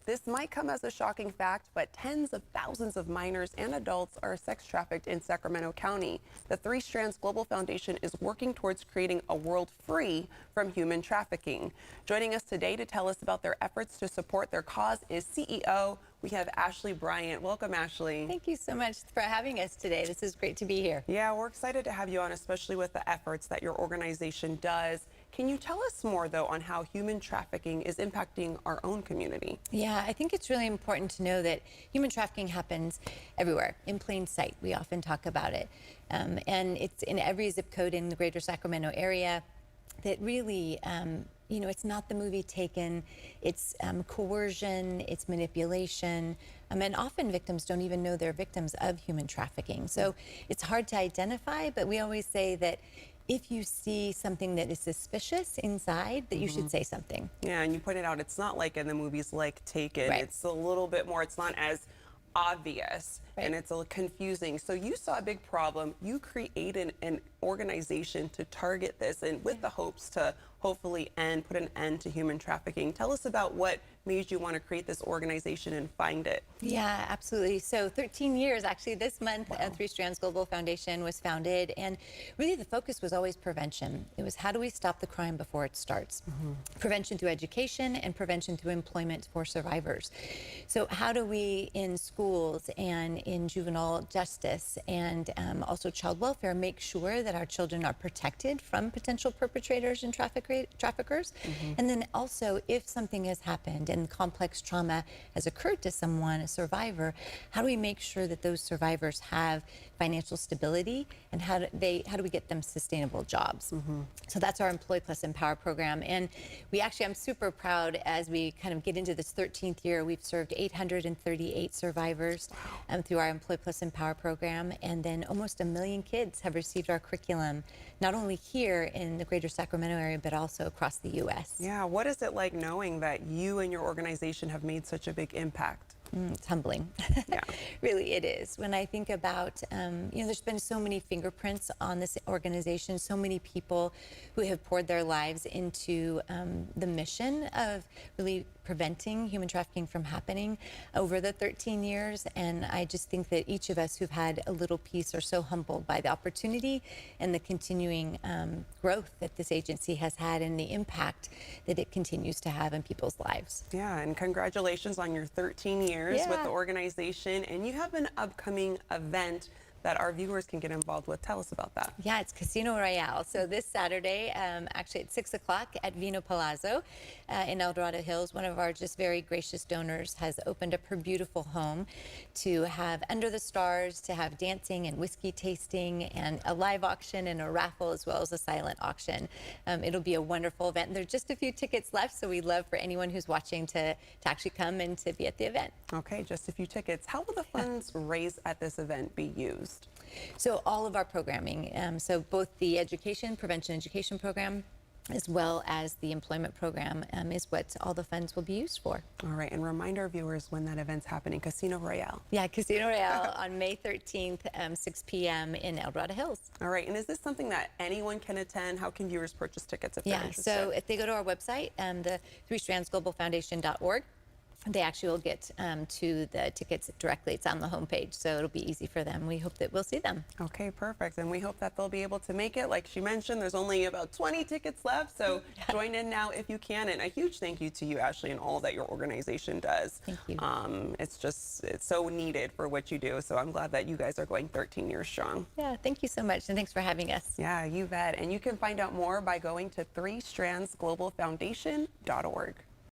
This might come as a shocking fact, but tens of thousands of minors and adults are sex trafficked in Sacramento County. The Three Strands Global Foundation is working towards creating a world free from human trafficking. Joining us today to tell us about their efforts to support their cause is CEO. We have Ashley Bryant. Welcome, Ashley. Thank you so much for having us today. This is great to be here. Yeah, we're excited to have you on, especially with the efforts that your organization does. Can you tell us more, though, on how human trafficking is impacting our own community? Yeah, I think it's really important to know that human trafficking happens everywhere, in plain sight. We often talk about it. And it's in every zip code in the greater Sacramento area that really, it's not the movie Taken, it's coercion, it's manipulation, and often victims don't even know they're victims of human trafficking. So it's hard to identify, but we always say that if you see something that is suspicious inside, that you should say something. Yeah, and you pointed out it's not like in the movies like Taken. Right. It's a little bit more, it's not as obvious, right, and it's a little confusing. So you saw a big problem. You created an organization to target this and with the hopes to hopefully put an end to human trafficking. Tell us about what made you want to create this organization and find it. Yeah, absolutely. So 13 years, actually, this month, Three Strands Global Foundation was founded, and really the focus was always prevention. It was how do we stop the crime before it starts? Prevention through education and prevention through employment for survivors. So how do we in schools and in juvenile justice and also child welfare make sure that our children are protected from potential perpetrators and traffickers? And then also, if something has happened and complex trauma has occurred to someone, a survivor, how do we make sure that those survivors have financial stability, and how do we get them sustainable jobs? So that's our Employ Plus Empower program. And I'm super proud as we kind of get into this 13th year, we've served 838 survivors through our Employ Plus Empower program. And then almost 1 million kids have received our curriculum, not only here in the greater Sacramento area, but also across the U.S. Yeah, what is it like knowing that you and your organization have made such a big impact? It's humbling. Yeah. Really, it is. When I think about, there's been so many fingerprints on this organization, so many people who have poured their lives into the mission of really preventing human trafficking from happening over the 13 years. And I just think that each of us who've had a little piece are so humbled by the opportunity and the continuing growth that this agency has had and the impact that it continues to have in people's lives. Yeah, and congratulations on your 13 years with the organization. And you have an upcoming event that our viewers can get involved with. Tell us about that. Yeah, it's Casino Royale. So this Saturday, actually at 6 o'clock at Vino Palazzo in El Dorado Hills, one of our just very gracious donors has opened up her beautiful home to have Under the Stars, to have dancing and whiskey tasting and a live auction and a raffle, as well as a silent auction. It'll be a wonderful event. There are just a few tickets left, so we'd love for anyone who's watching to actually come and to be at the event. Okay, just a few tickets. How will the funds raised at this event be used? So all of our programming, so both the prevention education program, as well as the employment program is what all the funds will be used for. All right, and remind our viewers when that event's happening, Casino Royale. Yeah, Casino Royale on May 13th, 6 p.m. in El Dorado Hills. All right, and is this something that anyone can attend? How can viewers purchase tickets if they're interested? So if they go to our website, the threestrandsglobalfoundation.org, they actually will get to the tickets directly. It's on the homepage, so it'll be easy for them. We hope that we'll see them. Okay, perfect. And we hope that they'll be able to make it. Like she mentioned, there's only about 20 tickets left, so join in now if you can. And a huge thank you to you, Ashley, and all that your organization does. Thank you. It's so needed for what you do. So I'm glad that you guys are going 13 years strong. Yeah, thank you so much, and thanks for having us. Yeah, you bet. And you can find out more by going to threestrandsglobalfoundation.org.